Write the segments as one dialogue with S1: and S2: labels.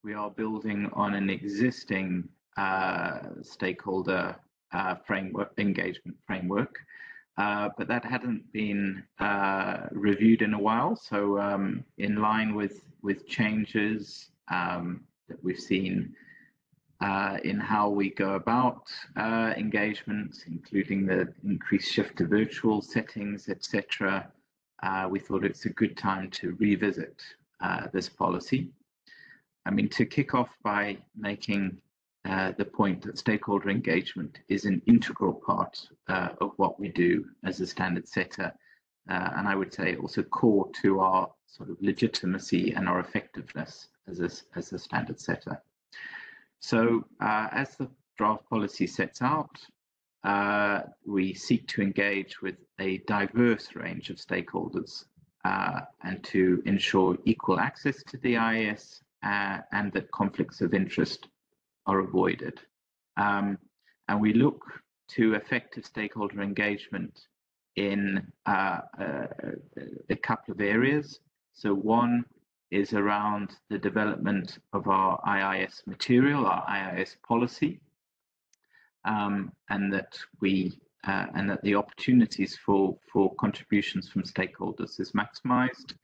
S1: we are building on an existing stakeholder engagement framework, but that hadn't been reviewed in a while. So in line with changes that we've seen in how we go about engagement, including the increased shift to virtual settings, etc., we thought it's a good time to revisit this policy. I mean, to kick off by making the point that stakeholder engagement is an integral part of what we do as a standard setter, and I would say also core to our sort of legitimacy and our effectiveness as a standard setter. So as the draft policy sets out, we seek to engage with a diverse range of stakeholders and to ensure equal access to the IIS and that conflicts of interest are avoided. And we look to effective stakeholder engagement in a couple of areas. So one is around the development of our IIS material, our IIS policy, and that the opportunities for contributions from stakeholders is maximized.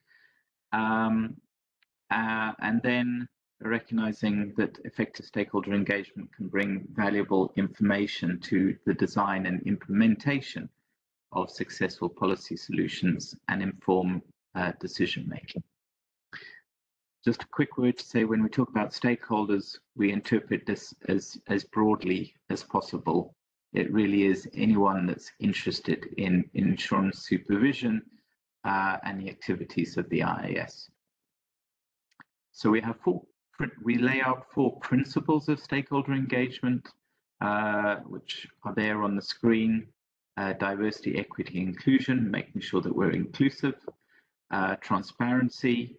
S1: And then recognizing that effective stakeholder engagement can bring valuable information to the design and implementation of successful policy solutions and inform decision making. Just a quick word to say, when we talk about stakeholders, we interpret this as broadly as possible. It really is anyone that's interested in insurance supervision and the activities of the IIS. So we lay out 4 principles of stakeholder engagement, which are there on the screen. Diversity, equity, inclusion, making sure that we're inclusive. Transparency,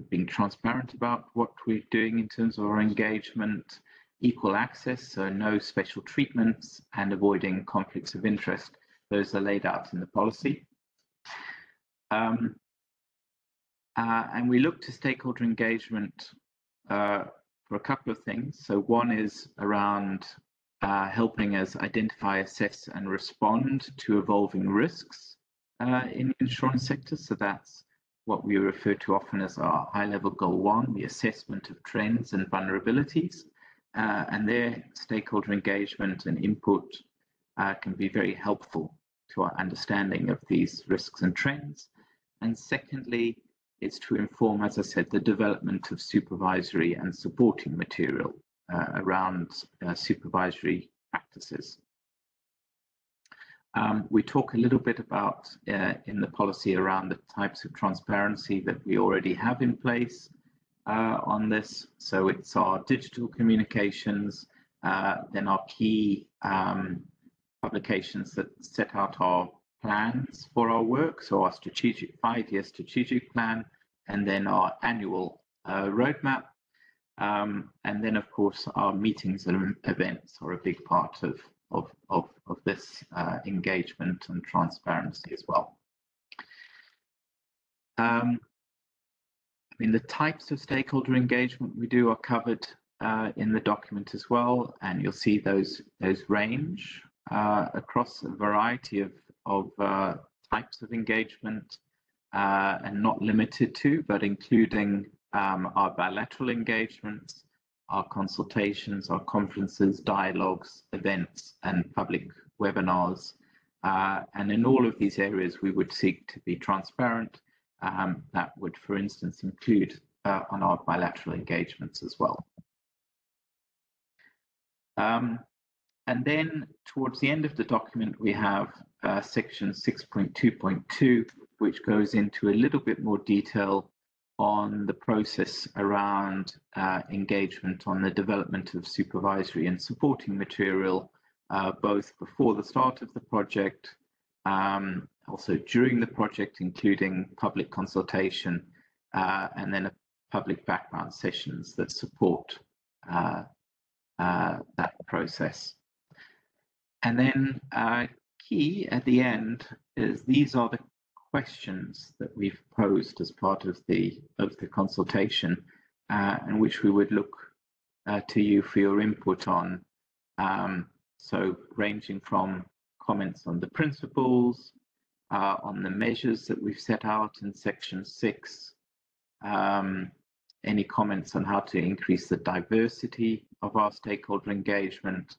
S1: being transparent about what we're doing in terms of our engagement. Equal access, so no special treatments, and avoiding conflicts of interest. Those are laid out in the policy. And we look to stakeholder engagement for a couple of things. So one is around helping us identify, assess, and respond to evolving risks in the insurance sector. So that's what we refer to often as our high-level goal 1, the assessment of trends and vulnerabilities. And their stakeholder engagement and input can be very helpful to our understanding of these risks and trends. And secondly, it's to inform, as I said, the development of supervisory and supporting material around supervisory practices. We talk a little bit about in the policy around the types of transparency that we already have in place on this. So it's our digital communications, then our key publications that set out our plans for our work, so our strategic 5-year strategic plan, and then our annual roadmap, and then of course our meetings and events are a big part of this engagement and transparency as well. I mean, the types of stakeholder engagement we do are covered in the document as well, and you'll see those range across a variety of types of engagement, and not limited to, but including our bilateral engagements, our consultations, our conferences, dialogues, events, and public webinars. And in all of these areas, we would seek to be transparent. That would, for instance, include on our bilateral engagements as well. And then towards the end of the document, we have section 6.2.2, which goes into a little bit more detail on the process around engagement on the development of supervisory and supporting material, both before the start of the project, also during the project, including public consultation, and then public background sessions that support that process. And then key at the end is these are the questions that we've posed as part of the consultation and which we would look to you for your input on. So ranging from comments on the principles, on the measures that we've set out in section 6, any comments on how to increase the diversity of our stakeholder engagement,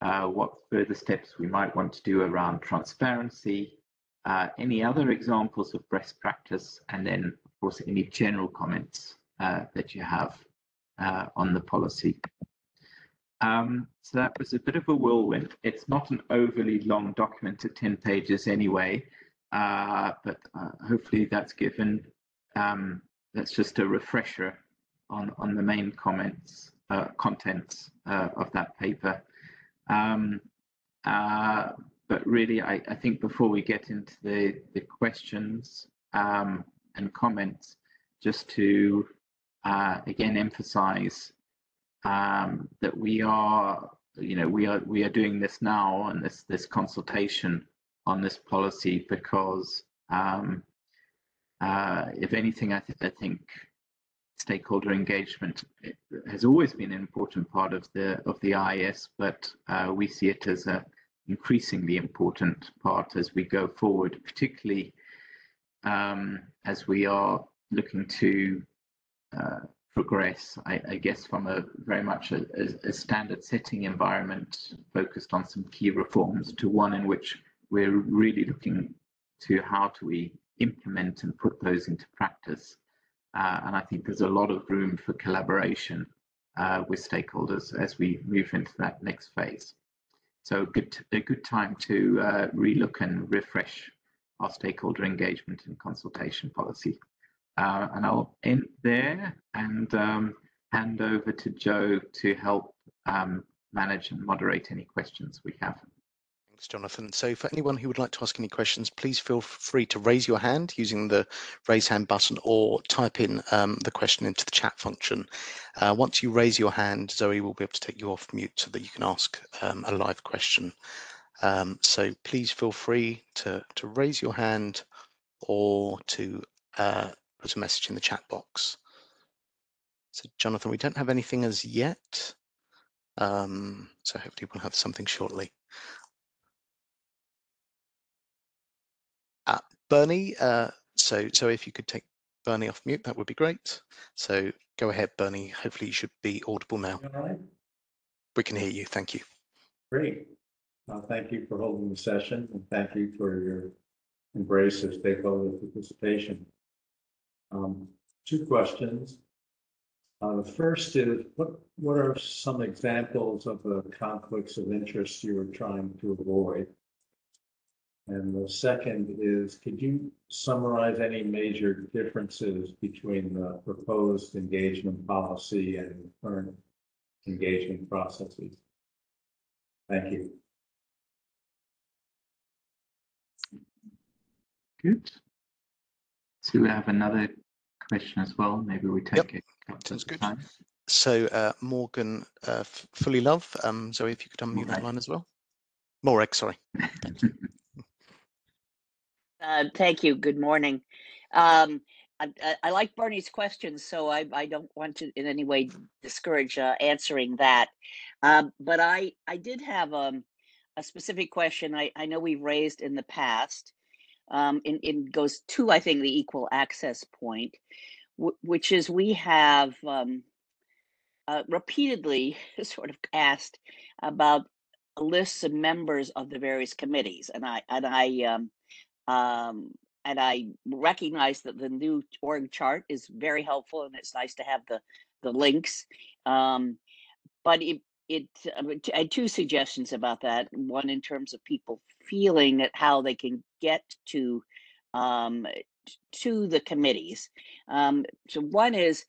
S1: what further steps we might want to do around transparency, any other examples of best practice, and then, of course, any general comments that you have on the policy. So that was a bit of a whirlwind. It's not an overly long document at 10 pages anyway, but hopefully that's given, that's just a refresher on the main contents of that paper. But really, I think before we get into the questions and comments, just to again emphasize that we are doing this now, and this consultation on this policy, because if anything, I think stakeholder engagement has always been an important part of the IS, but we see it as an increasingly important part as we go forward, particularly as we are looking to progress, I guess, from a very much a standard setting environment focused on some key reforms to one in which we're really looking to how do we implement and put those into practice. And I think there's a lot of room for collaboration with stakeholders as we move into that next phase. So a good time to relook and refresh our stakeholder engagement and consultation policy. And I'll end there and hand over to Joe to help manage and moderate any questions we have.
S2: Thanks, Jonathan. So for anyone who would like to ask any questions, please feel free to raise your hand using the raise hand button, or type in the question into the chat function. Once you raise your hand, Zoe will be able to take you off mute so that you can ask a live question. So please feel free to raise your hand or to put a message in the chat box. So Jonathan, we don't have anything as yet. So hopefully we'll have something shortly. Bernie, so if you could take Bernie off mute, that would be great. So go ahead, Bernie. Hopefully you should be audible now.
S3: All right.
S2: We can hear you. Thank you.
S3: Great. Thank you for holding the session, and thank you for your embrace of stakeholder participation. 2 questions. The first is, what are some examples of the conflicts of interest you are trying to avoid? And the second is, could you summarize any major differences between the proposed engagement policy and current engagement processes? Thank you.
S1: Good. So we have another question as well. Maybe we take it.
S2: Sounds good. So Morgan Fully Love, Zoe, if you could unmute that line as well. Moreg, sorry. Thank you.
S4: Thank you. Good morning. I like Bernie's questions, so I don't want to in any way discourage answering that. But I did have a specific question I know we've raised in the past. It goes to, I think, the equal access point, which is we have repeatedly sort of asked about lists of members of the various committees, and I recognize that the new org chart is very helpful, and it's nice to have the links. But I had 2 suggestions about that. One in terms of people feeling at how they can get to the committees. So one is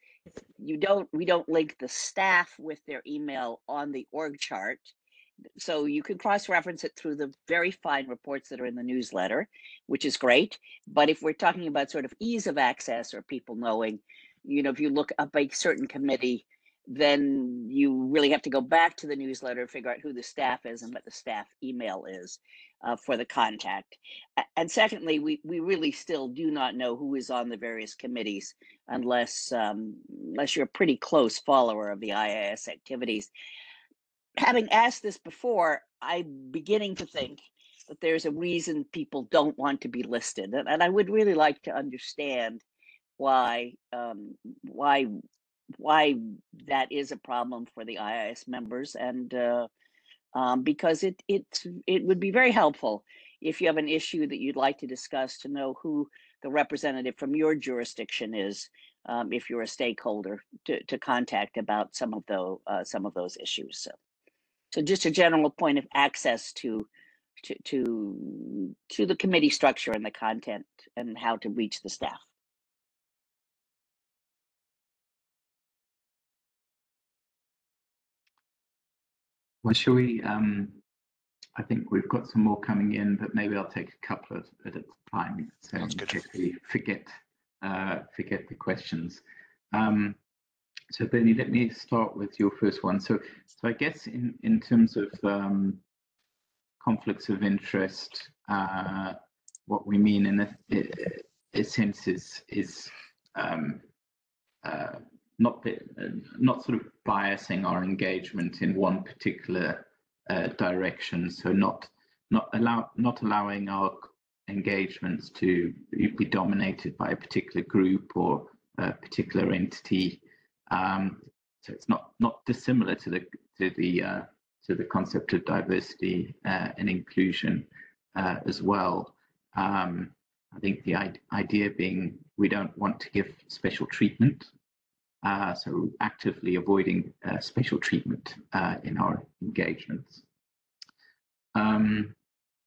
S4: we don't link the staff with their email on the org chart. So you can cross-reference it through the very fine reports that are in the newsletter, which is great. But if we're talking about sort of ease of access or people knowing, if you look up a certain committee, then you really have to go back to the newsletter, figure out who the staff is and what the staff email is for the contact. And secondly, we really still do not know who is on the various committees unless you're a pretty close follower of the IIS activities. Having asked this before, I'm beginning to think that there's a reason people don't want to be listed, and I would really like to understand why that is a problem for the IIS members, and because it would be very helpful if you have an issue that you'd like to discuss to know who the representative from your jurisdiction is, if you're a stakeholder, to contact about some of those issues. So just a general point of access to the committee structure and the content and how to reach the staff.
S1: Well, shall we? I think we've got some more coming in, but maybe I'll take a couple at a time, so in case we forget the questions. So Bernie, let me start with your first one. So I guess in terms of conflicts of interest, what we mean in a sense is not sort of biasing our engagement in one particular direction. So not allowing our engagements to be dominated by a particular group or a particular entity. So it's not dissimilar to the concept of diversity and inclusion as well. I think the idea being we don't want to give special treatment, so actively avoiding special treatment in our engagements,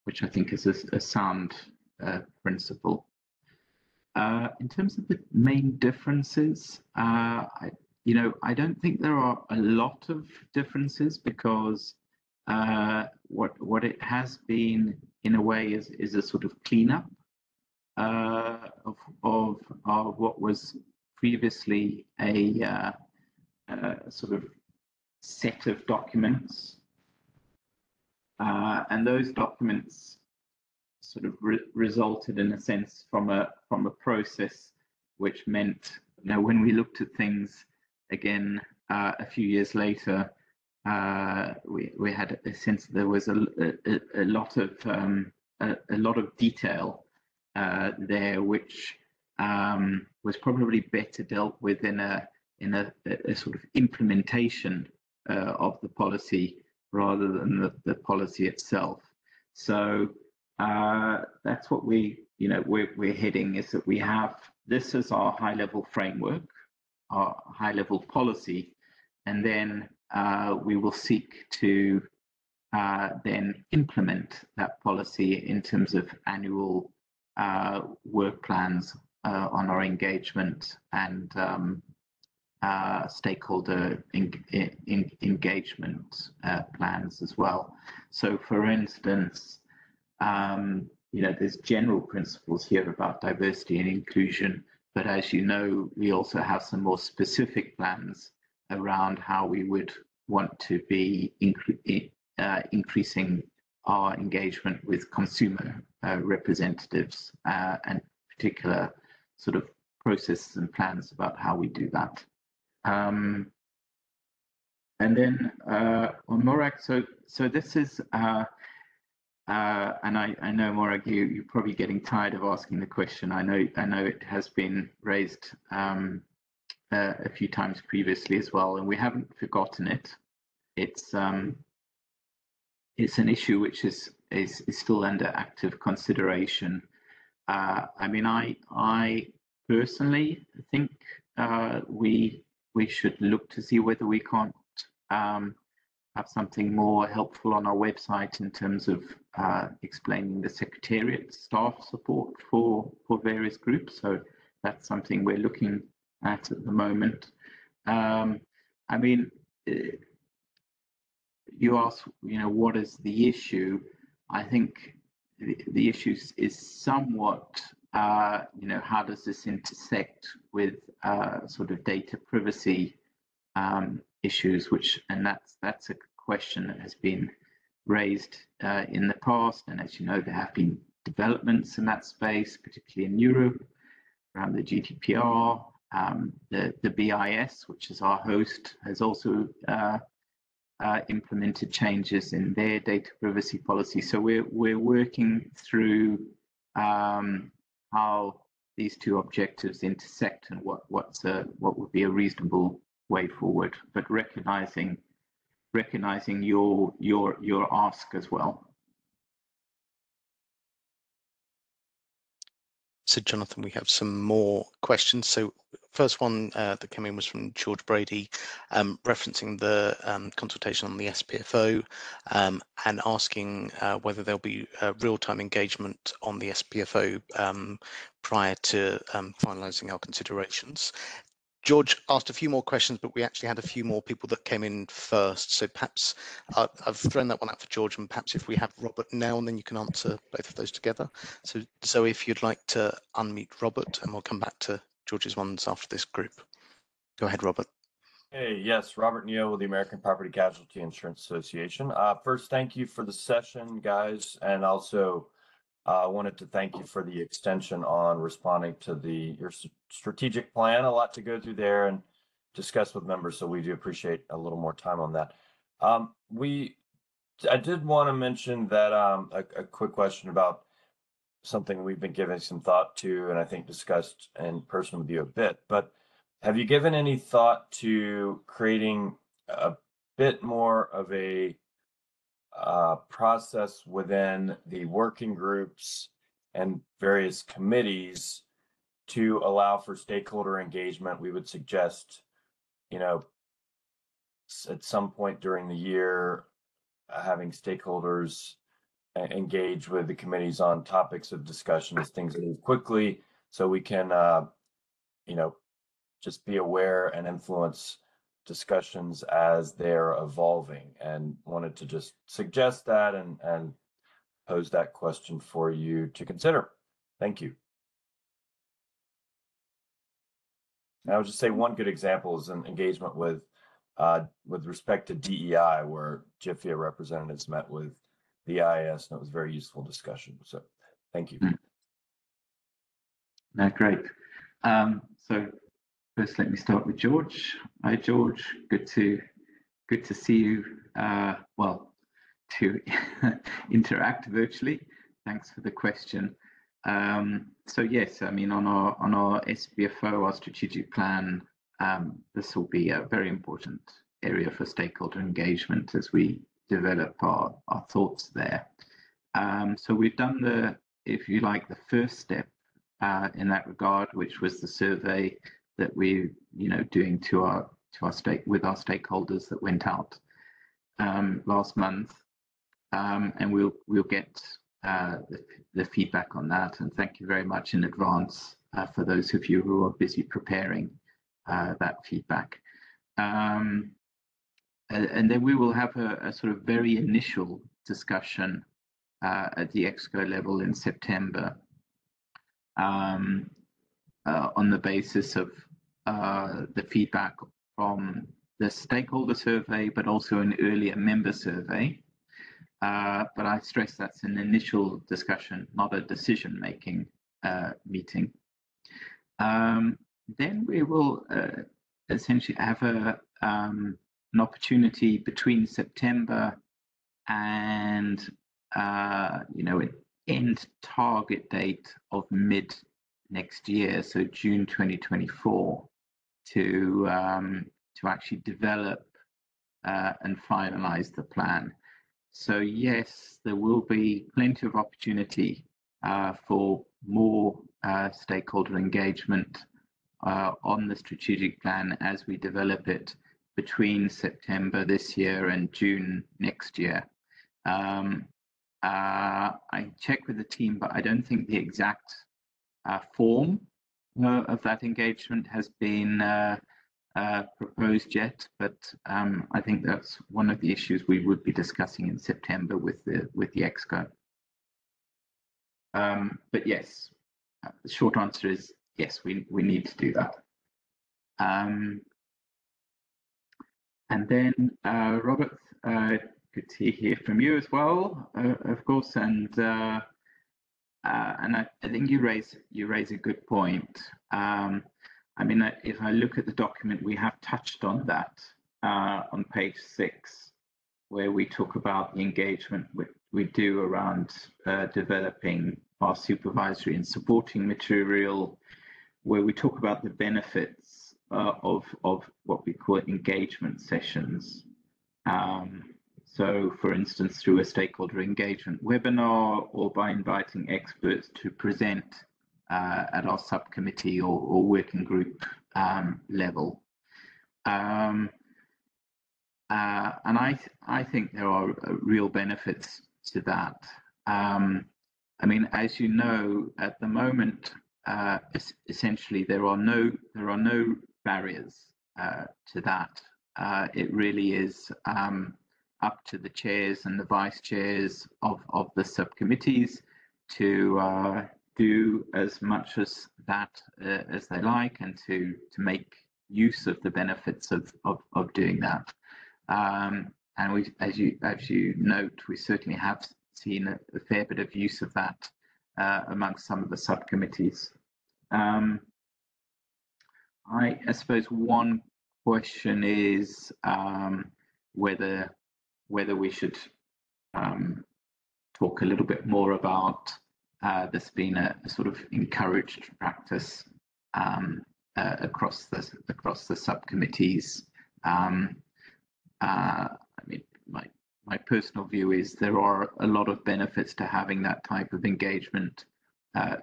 S1: which I think is a sound principle. In terms of the main differences, I don't think there are a lot of differences, because what it has been in a way is a sort of cleanup of what was previously a sort of set of documents, and those documents sort of resulted in a sense from a process which meant, when we looked at things again a few years later, we had a sense that there was a lot of detail there, which was probably better dealt with in a sort of implementation of the policy rather than the policy itself. So that's what we're heading, is that we have this as our high-level framework, our high-level policy, and then we will seek to then implement that policy in terms of annual work plans on our engagement and stakeholder engagement plans as well. So, for instance, there's general principles here about diversity and inclusion, but as you know, we also have some more specific plans around how we would want to be increasing our engagement with consumer representatives, and particular sort of processes and plans about how we do that. And then on Morag, so this is, and I know, Morag, you're probably getting tired of asking the question. I know it has been raised a few times previously as well, and we haven't forgotten it. It's an issue which is still under active consideration. I mean, I personally think we should look to see whether we can't have something more helpful on our website in terms of explaining the Secretariat staff support for various groups. So that's something we're looking at the moment. I mean, you ask, what is the issue? I think the issue is somewhat, how does this intersect with sort of data privacy issues, and that's a question that has been raised in the past. And as you know, there have been developments in that space, particularly in Europe, around the GDPR. The BIS, which is our host, has also implemented changes in their data privacy policy. So we're working through how these two objectives intersect and what would be a reasonable way forward, but recognizing your ask as well.
S2: So Jonathan, we have some more questions. So first one that came in was from George Brady, referencing the consultation on the SPFO and asking whether there'll be real-time engagement on the SPFO prior to finalising our considerations. George asked a few more questions, but we actually had a few more people that came in first. So perhaps I've thrown that one out for George, and perhaps if we have Robert now, and then you can answer both of those together. So if you'd like to unmute Robert, and we'll come back to George's ones after this group. Go ahead, Robert.
S5: Hey, yes, Robert Neo with the American Property Casualty Insurance Association. First, thank you for the session, guys, and also wanted to thank you for the extension on responding to your strategic plan. A lot to go through there and discuss with members, so we do appreciate a little more time on that. I did want to mention that a quick question about something we've been giving some thought to, and I think discussed in person with you a bit. But have you given any thought to creating a bit more of a process within the working groups and various committees to allow for stakeholder engagement? We would suggest, at some point during the year, having stakeholders engage with the committees on topics of discussion as things move quickly, so we can, just be aware and influence discussions as they're evolving, and wanted to just suggest that and pose that question for you to consider. Thank you. And I would just say one good example is an engagement with respect to DEI, where JIFIA representatives met with the IIS, and it was a very useful discussion. So thank you.
S1: No, great. So first, let me start with George. Hi, George. Good to see you. Well, to interact virtually. Thanks for the question. So yes, I mean, on our SPFO, our strategic plan, this will be a very important area for stakeholder engagement as we develop our thoughts there. So we've done if you like, the first step in that regard, which was the survey that we're doing with our stakeholders that went out last month, and we'll get the feedback on that. And thank you very much in advance for those of you who are busy preparing that feedback. And then we will have a sort of very initial discussion at the EXCO level in September on the basis of the feedback from the stakeholder survey, but also an earlier member survey. But I stress that's an initial discussion, not a decision-making meeting. Then we will essentially have an opportunity between September and an end target date of mid next year, so June 2024, to actually develop and finalize the plan. So yes, there will be plenty of opportunity for more stakeholder engagement on the strategic plan as we develop it between September this year and June next year. I checked with the team, but I don't think the exact form of that engagement has been proposed yet, but I think that's one of the issues we would be discussing in September with the EXCO. But yes, the short answer is yes, we need to do that. And then Robert, good to hear from you as well, of course. And I think you raise a good point. I mean, if I look at the document, we have touched on that on page 6, where we talk about the engagement we do around developing our supervisory and supporting material, where we talk about the benefits of what we call engagement sessions. So, for instance, through a stakeholder engagement webinar or by inviting experts to present at our subcommittee or working group level. And I think there are real benefits to that. I mean, as you know, at the moment, essentially there are no barriers to that. It really is up to the chairs and the vice chairs of the subcommittees to do as much as that as they like, and to make use of the benefits of doing that. And we, as you note, we certainly have seen a fair bit of use of that amongst some of the subcommittees. I suppose one question is whether we should talk a little bit more about this being a sort of encouraged practice across the subcommittees. I mean, my personal view is there are a lot of benefits to having that type of engagement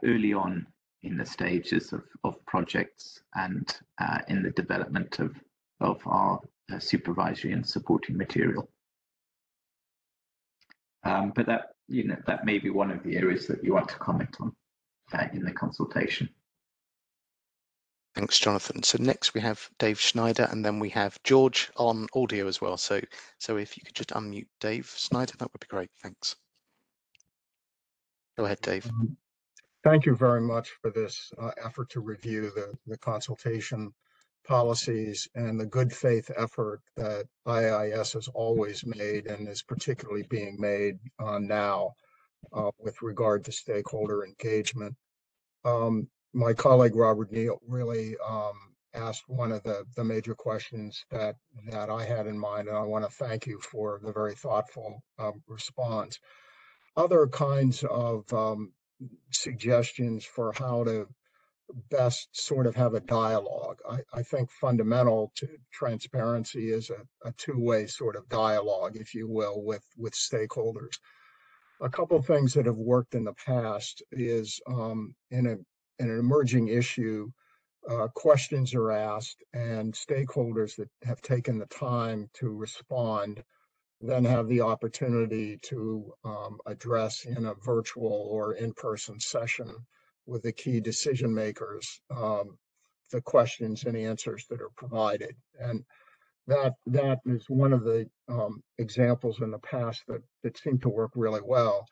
S1: early on in the stages of projects and in the development of our supervisory and supporting material. But that may be one of the areas that you want to comment on in the consultation.
S2: Thanks, Jonathan. So next we have Dave Schneider, and then we have George on audio as well. So if you could just unmute Dave Schneider, that would be great. Thanks. Go ahead, Dave.
S6: Thank you very much for this effort to review the consultation policies and the good faith effort that IIS has always made and is particularly being made now with regard to stakeholder engagement. My colleague Robert Neal really asked one of the major questions that I had in mind, and I want to thank you for the very thoughtful response. Other kinds of suggestions for how to best sort of have a dialogue. I think fundamental to transparency is a two-way sort of dialogue, if you will, with stakeholders. A couple of things that have worked in the past is in an emerging issue, questions are asked, and stakeholders that have taken the time to respond then have the opportunity to address in a virtual or in-person session with the key decision makers the questions and answers that are provided. And that is one of the examples in the past that seemed to work really well.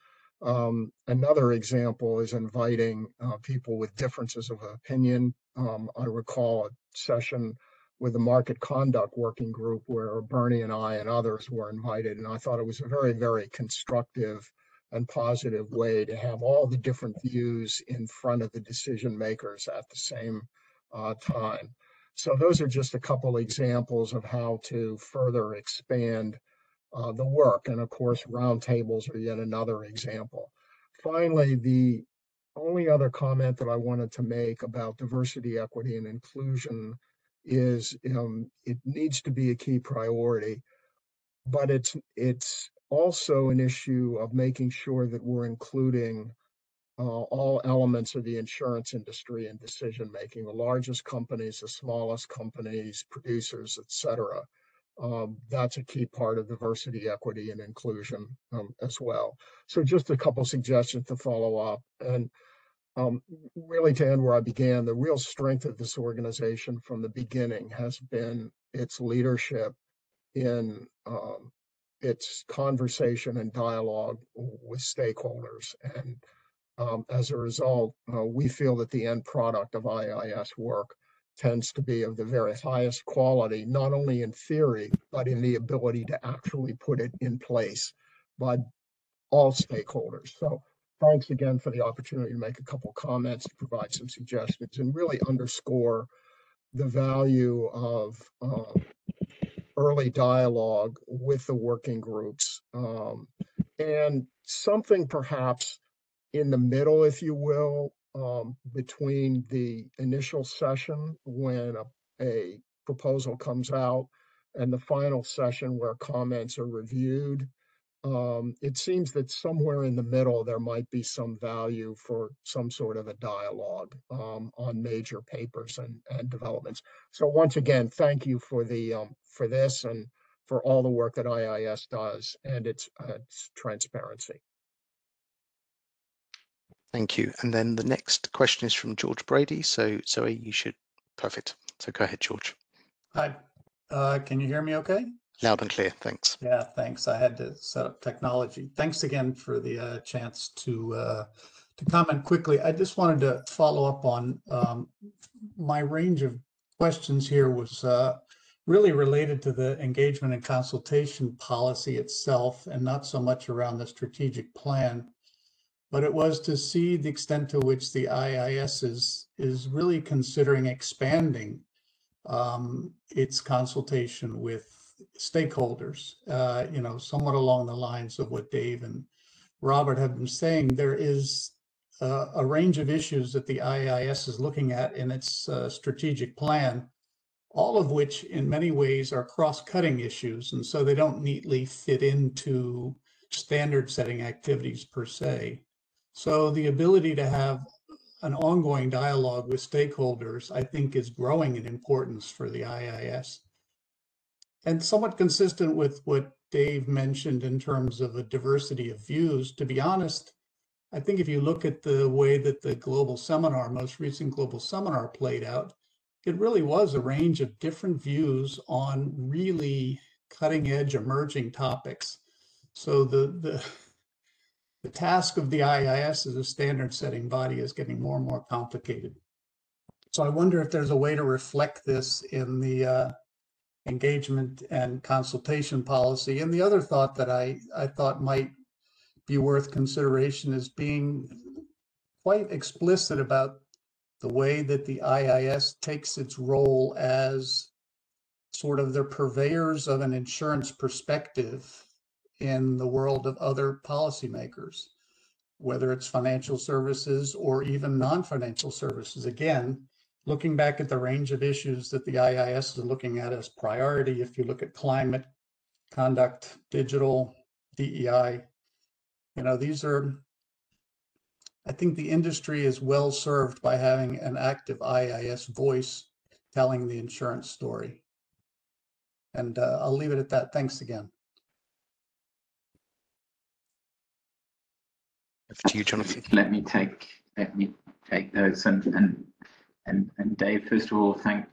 S6: Another example is inviting people with differences of opinion. I recall a session with the market conduct working group where Bernie and I and others were invited, and I thought it was a very, very constructive and positive way to have all the different views in front of the decision makers at the same time. So those are just a couple examples of how to further expand the work. And of course, roundtables are yet another example. Finally, the only other comment that I wanted to make about diversity, equity, and inclusion is it needs to be a key priority, but it's also an issue of making sure that we're including all elements of the insurance industry in decision making, the largest companies, the smallest companies, producers, et cetera. That's a key part of diversity, equity, and inclusion as well. So just a couple suggestions to follow up. And really to end where I began, the real strength of this organization from the beginning has been its leadership in its conversation and dialogue with stakeholders. And as a result, we feel that the end product of IIS work tends to be of the very highest quality, not only in theory, but in the ability to actually put it in place by all stakeholders. So thanks again for the opportunity to make a couple of comments, to provide some suggestions, and really underscore the value of early dialogue with the working groups, and something perhaps in the middle, if you will, between the initial session when a proposal comes out and the final session where comments are reviewed. It seems that somewhere in the middle there might be some value for some sort of a dialogue on major papers and developments. So once again, thank you for the for this and for all the work that IIS does and its transparency.
S2: Thank you. And then the next question is from George Brady. So Zoe, you should, perfect. So go ahead, George.
S7: Hi, can you hear me okay?
S2: Loud and clear, thanks.
S7: Yeah, thanks. I had to set up technology. Thanks again for the chance to comment quickly. I just wanted to follow up on my range of questions here was really related to the engagement and consultation policy itself and not so much around the strategic plan, but it was to see the extent to which the IIS is really considering expanding its consultation with stakeholders, somewhat along the lines of what Dave and Robert have been saying. There is a range of issues that the IIS is looking at in its strategic plan, all of which in many ways are cross-cutting issues, and so they don't neatly fit into standard setting activities per se. So the ability to have an ongoing dialogue with stakeholders, I think, is growing in importance for the IIS. And somewhat consistent with what Dave mentioned in terms of a diversity of views, to be honest, I think if you look at the way that the global seminar, most recent global seminar played out, it really was a range of different views on really cutting edge emerging topics. So the task of the IIS as a standard setting body is getting more and more complicated. So I wonder if there's a way to reflect this in the engagement and consultation policy. And the other thought that I thought might be worth consideration is being quite explicit about the way that the IIS takes its role as sort of the purveyors of an insurance perspective in the world of other policymakers, whether it's financial services or even non-financial services. Again, looking back at the range of issues that the IIS is looking at as priority, if you look at climate, conduct, digital, DEI, these are, I think the industry is well served by having an active IIS voice telling the insurance story. And I'll leave it at that. Thanks again.
S2: Over to you, Jonathan.
S1: Let me take those and Dave, first of all, to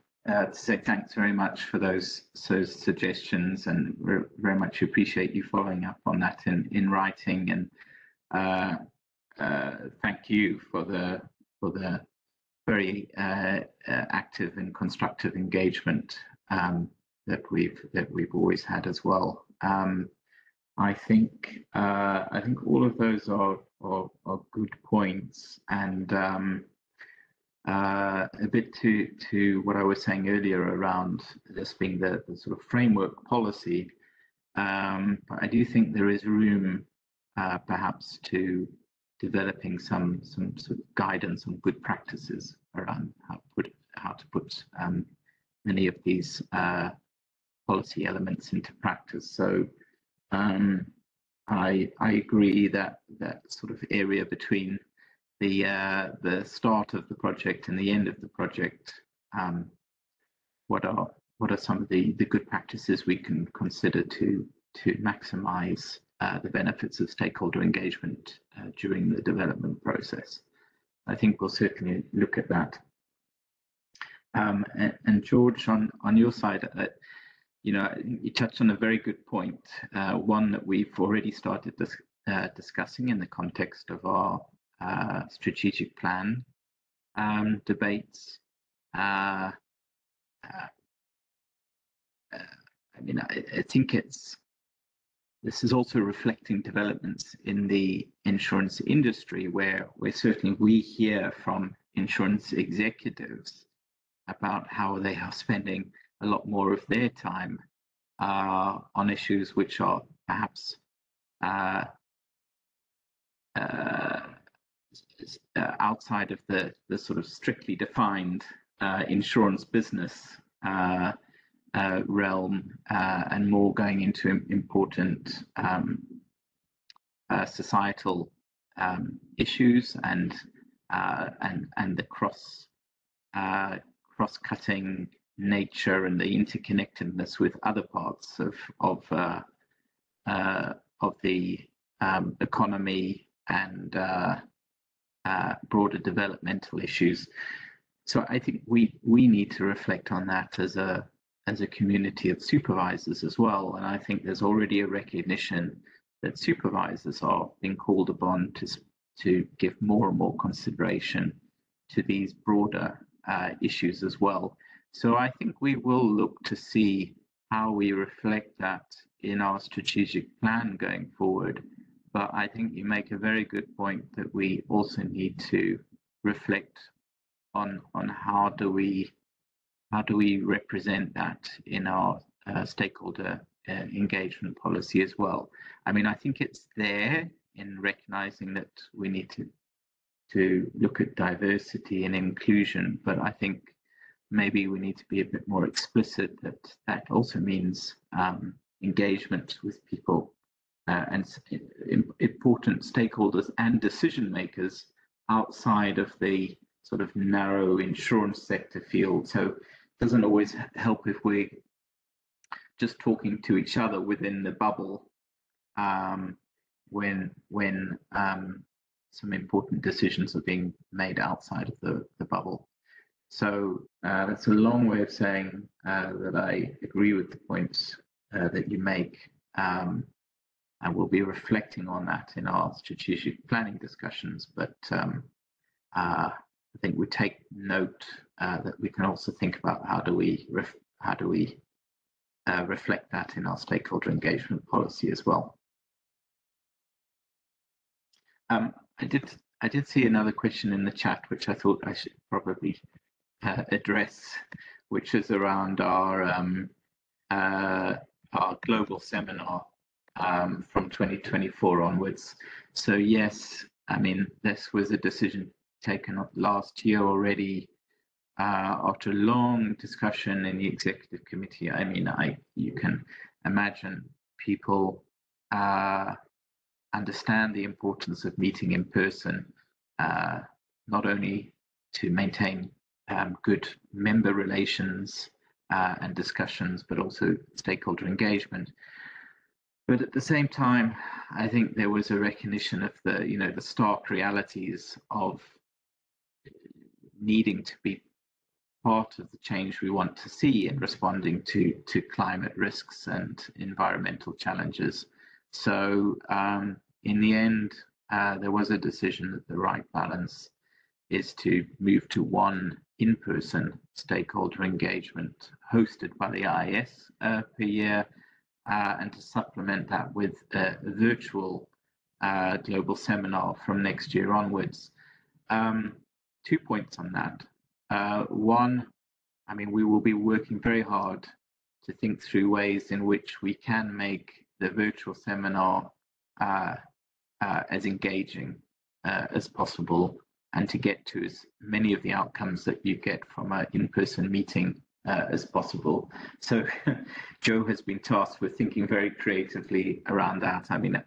S1: say thanks very much for those suggestions, and we very much appreciate you following up on that in writing, and thank you for the very active and constructive engagement that we've always had as well. I think all of those are good points, and a bit to what I was saying earlier around this being the sort of framework policy. But I do think there is room perhaps to developing some sort of guidance on good practices around how to put many of these policy elements into practice. So I agree that sort of area between the start of the project and the end of the project, what are some of the good practices we can consider to maximize the benefits of stakeholder engagement during the development process. I think we'll certainly look at that. And George, on your side, you touched on a very good point, one that we've already started discussing in the context of our strategic plan debates, I mean, I think this is also reflecting developments in the insurance industry, where certainly we hear from insurance executives about how they are spending a lot more of their time on issues which are perhaps outside of the sort of strictly defined insurance business realm, and more going into important societal issues and the cross-cutting nature and the interconnectedness with other parts of the economy and broader developmental issues. So I think we need to reflect on that as a community of supervisors as well. And I think there's already a recognition that supervisors are being called upon to give more and more consideration to these broader issues as well. So I think we will look to see how we reflect that in our strategic plan going forward. But I think you make a very good point that we also need to reflect on how do we represent that in our stakeholder engagement policy as well. I mean, I think it's there in recognizing that we need to look at diversity and inclusion, but I think maybe we need to be a bit more explicit that also means engagement with people and important stakeholders and decision makers outside of the sort of narrow insurance sector field. So it doesn't always help if we're just talking to each other within the bubble when some important decisions are being made outside of the bubble. So that's a long way of saying that I agree with the points that you make, and we'll be reflecting on that in our strategic planning discussions. But I think we take note that we can also think about how do we reflect that in our stakeholder engagement policy as well. I did see another question in the chat, which I thought I should probably address, which is around our global seminar from 2024 onwards. So yes, I mean, this was a decision taken up last year already after a long discussion in the executive committee. I mean, you can imagine people understand the importance of meeting in person, not only to maintain good member relations and discussions, but also stakeholder engagement. But at the same time, I think there was a recognition of the stark realities of needing to be part of the change we want to see in responding to climate risks and environmental challenges. So in the end, there was a decision that the right balance is to move to one in-person stakeholder engagement hosted by the IIS per year, and to supplement that with a virtual global seminar from next year onwards. 2 points on that. One, I mean, we will be working very hard to think through ways in which we can make the virtual seminar as engaging as possible, and to get to as many of the outcomes that you get from an in-person meeting as possible. So Joe has been tasked with thinking very creatively around that. I mean,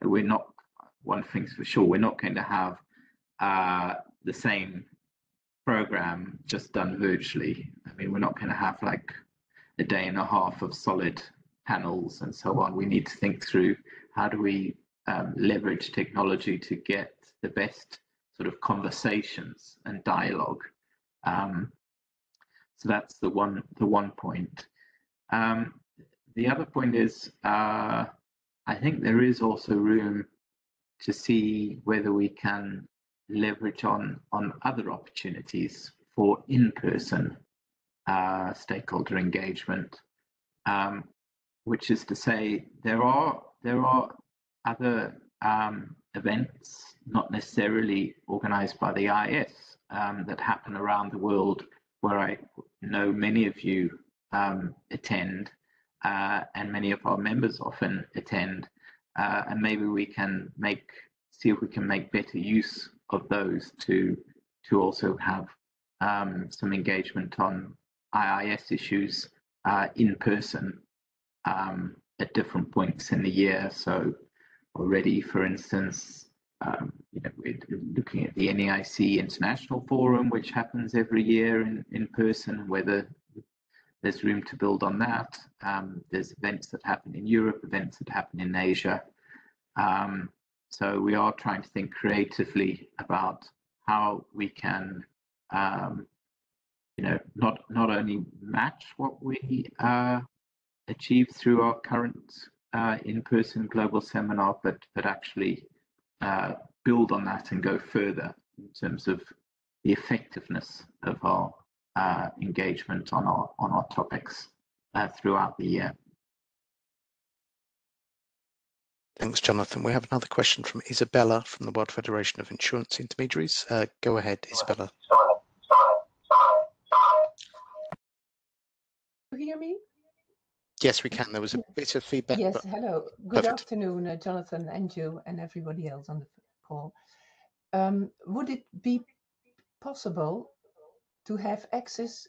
S1: one thing's for sure, we're not going to have the same program just done virtually. I mean, we're not going to have like a day and a half of solid panels and so on. We need to think through how do we leverage technology to get the best sort of conversations and dialogue. So that's the one point. The other point is, I think there is also room to see whether we can leverage on other opportunities for in-person stakeholder engagement, which is to say there are other events, not necessarily organized by the IIS, that happen around the world where I know many of you attend, and many of our members often attend, and maybe we can see if we can make better use of those to also have some engagement on IIS issues in person at different points in the year. So already, for instance, we're looking at the NEIC International Forum, which happens every year in person, whether there's room to build on that. There's events that happen in Europe, events that happen in Asia. So we are trying to think creatively about how we can, not only match what we achieve through our current in-person global seminar, but actually build on that and go further in terms of the effectiveness of our engagement on our topics throughout the year.
S2: Thanks, Jonathan. We have another question from Isabella from the World Federation of Insurance Intermediaries. Go ahead, Isabella.
S8: You hear me?
S2: Yes, we can. There was a bit of feedback.
S8: Yes, hello. Good
S2: perfect.
S8: afternoon, Jonathan and you and everybody else on the call. Would it be possible to have access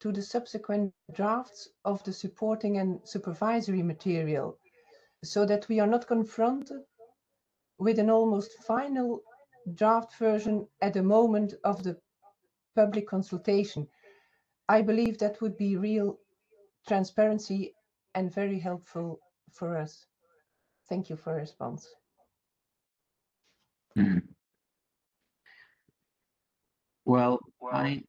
S8: to the subsequent drafts of the supporting and supervisory material so that we are not confronted with an almost final draft version at the moment of the public consultation? I believe that would be real transparency and very helpful for us. Thank you for a response.
S1: Well, okay.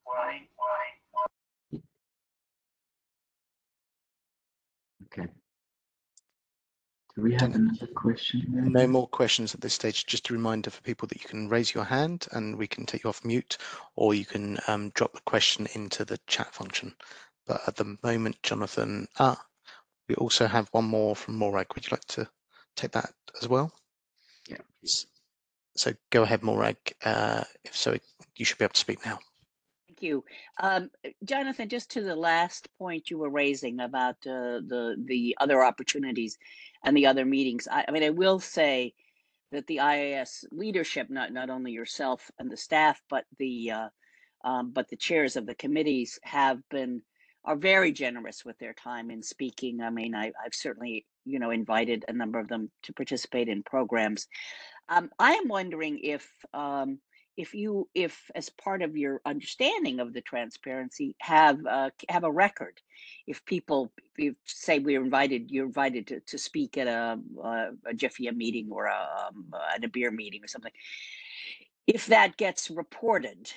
S1: Do we have another question?
S2: No more questions at this stage. Just a reminder for people that you can raise your hand and we can take you off mute, or you can drop the question into the chat function. But at the moment, Jonathan, we also have one more from Morag. Would you like to take that as well?
S1: Yeah.
S2: So go ahead, Morag. If so, you should be able to speak now.
S4: Thank you. Jonathan, just to the last point you were raising about the other opportunities and the other meetings, I mean, I will say that the IIS leadership, not only yourself and the staff, but the chairs of the committees are very generous with their time in speaking. I mean, I've certainly, invited a number of them to participate in programs. I am wondering if as part of your understanding of the transparency, have a record. If say you're invited to speak at a GIFIA meeting or at a beer meeting or something, if that gets reported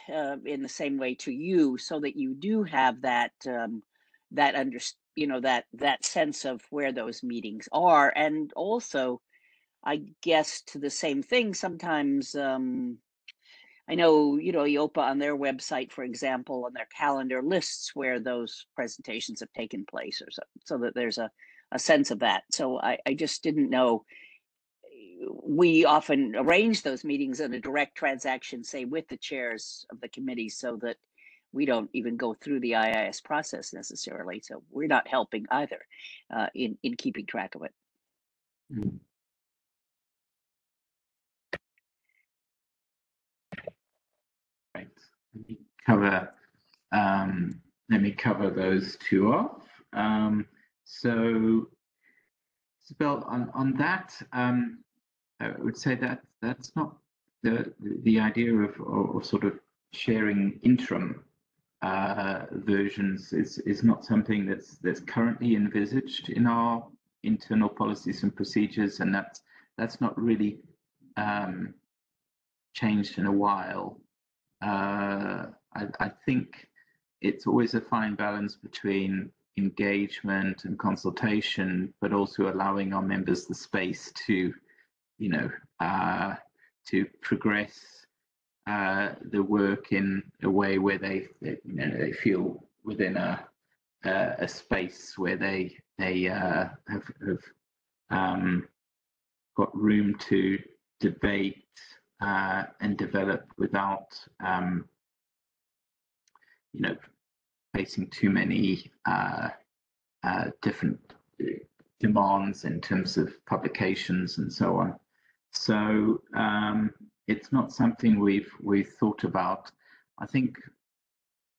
S4: in the same way to you, so that you do have that that sense of where those meetings are, and also, I guess, to the same thing, sometimes I know, EIOPA on their website, for example, on their calendar lists where those presentations have taken place, or so that there's a sense of that. So I just didn't know. We often arrange those meetings in a direct transaction, say, with the chairs of the committee, so that we don't even go through the IIS process necessarily. So we're not helping either in keeping track of it.
S1: Right. Let me cover those two off. So, Isabel, on that, I would say that that's not the idea of sort of sharing interim versions is not something that's currently envisaged in our internal policies and procedures, and that's not really changed in a while. I think it's always a fine balance between engagement and consultation, but also allowing our members the space to, to progress the work in a way where they feel within a space where they have got room to debate and develop without facing too many different demands in terms of publications and so on. So it's not something we've thought about. I think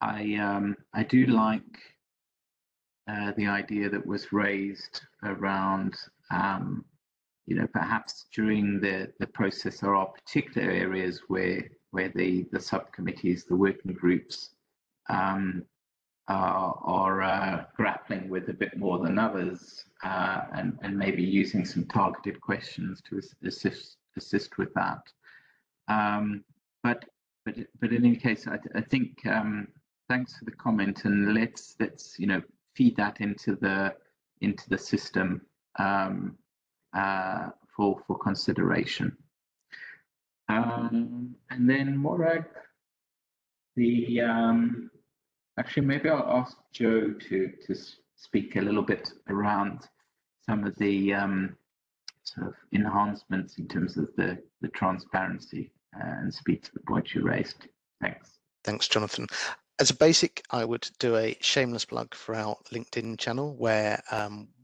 S1: I do like the idea that was raised around perhaps during the process there are particular areas where the subcommittees, the working groups are grappling with a bit more than others, and maybe using some targeted questions to assist with that. But in any case, I think thanks for the comment, and let's feed that into the system for consideration. And then Morag, actually maybe I'll ask Joe to speak a little bit around some of the sort of enhancements in terms of the transparency and speak to the point you raised. Thanks.
S2: Thanks, Jonathan. As a basic, I would do a shameless plug for our LinkedIn channel, where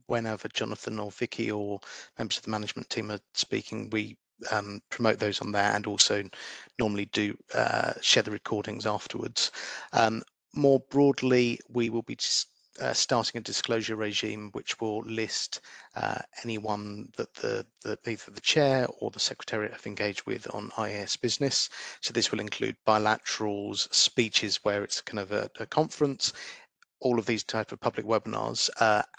S2: whenever Jonathan or Vicky or members of the management team are speaking, we promote those on there, and also normally do share the recordings afterwards. More broadly, we will be starting a disclosure regime which will list anyone that either the chair or the secretariat have engaged with on IAS business. So this will include bilaterals, speeches where it's kind of a conference, all of these type of public webinars,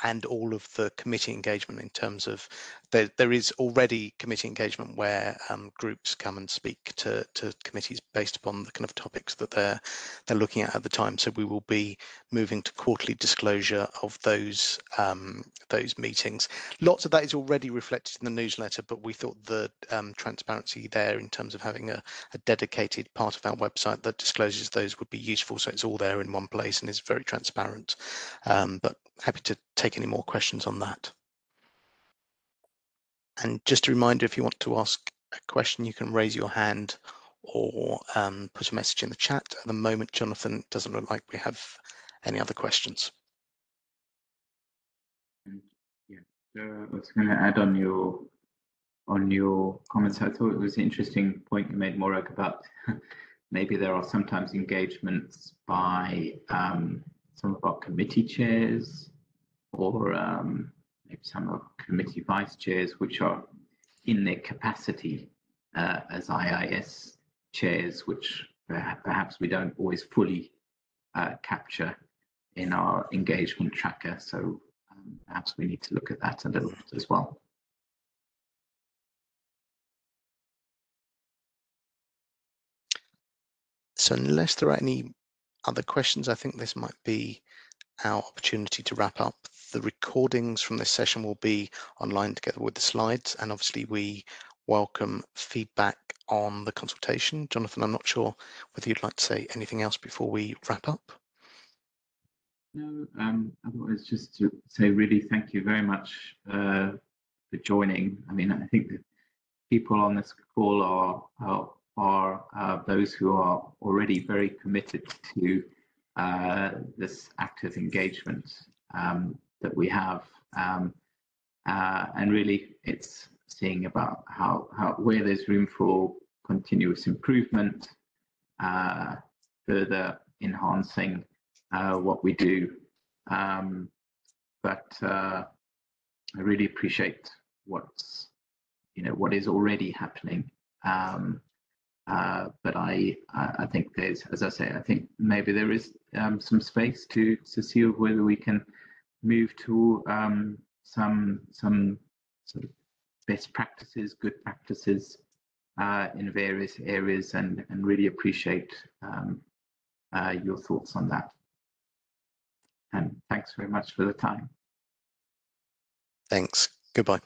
S2: and all of the committee engagement in terms of there is already committee engagement where groups come and speak to committees based upon the kind of topics that they're looking at the time. So we will be moving to quarterly disclosure of those meetings. Lots of that is already reflected in the newsletter, but we thought the transparency there in terms of having a dedicated part of our website that discloses those would be useful. So it's all there in one place and is very transparent. But happy to take any more questions on that. And just a reminder, if you want to ask a question, you can raise your hand or put a message in the chat. At the moment, Jonathan, it doesn't look like we have any other questions.
S1: Yeah, I was going to add on your comments. I thought it was an interesting point you made, Morag, about maybe there are sometimes engagements by some of our committee chairs or maybe some of committee vice chairs, which are in their capacity as IIS chairs, which perhaps we don't always fully capture in our engagement tracker. So perhaps we need to look at that a little bit as well.
S2: So unless there are any other questions, I think this might be our opportunity to wrap up. The recordings from this session will be online together with the slides, and obviously we welcome feedback on the consultation. Jonathan, I'm not sure whether you'd like to say anything else before we wrap up.
S1: No, otherwise just to say really thank you very much for joining. I mean, I think that people on this call are those who are already very committed to this active engagement that we have, and really it's seeing about where there's room for continuous improvement, further enhancing what we do. But I really appreciate what is already happening. But I think there's, as I say, I think maybe there is some space to see whether we can move to some sort of best practices, good practices in various areas, and really appreciate your thoughts on that. And thanks very much for the time.
S2: Thanks. Goodbye.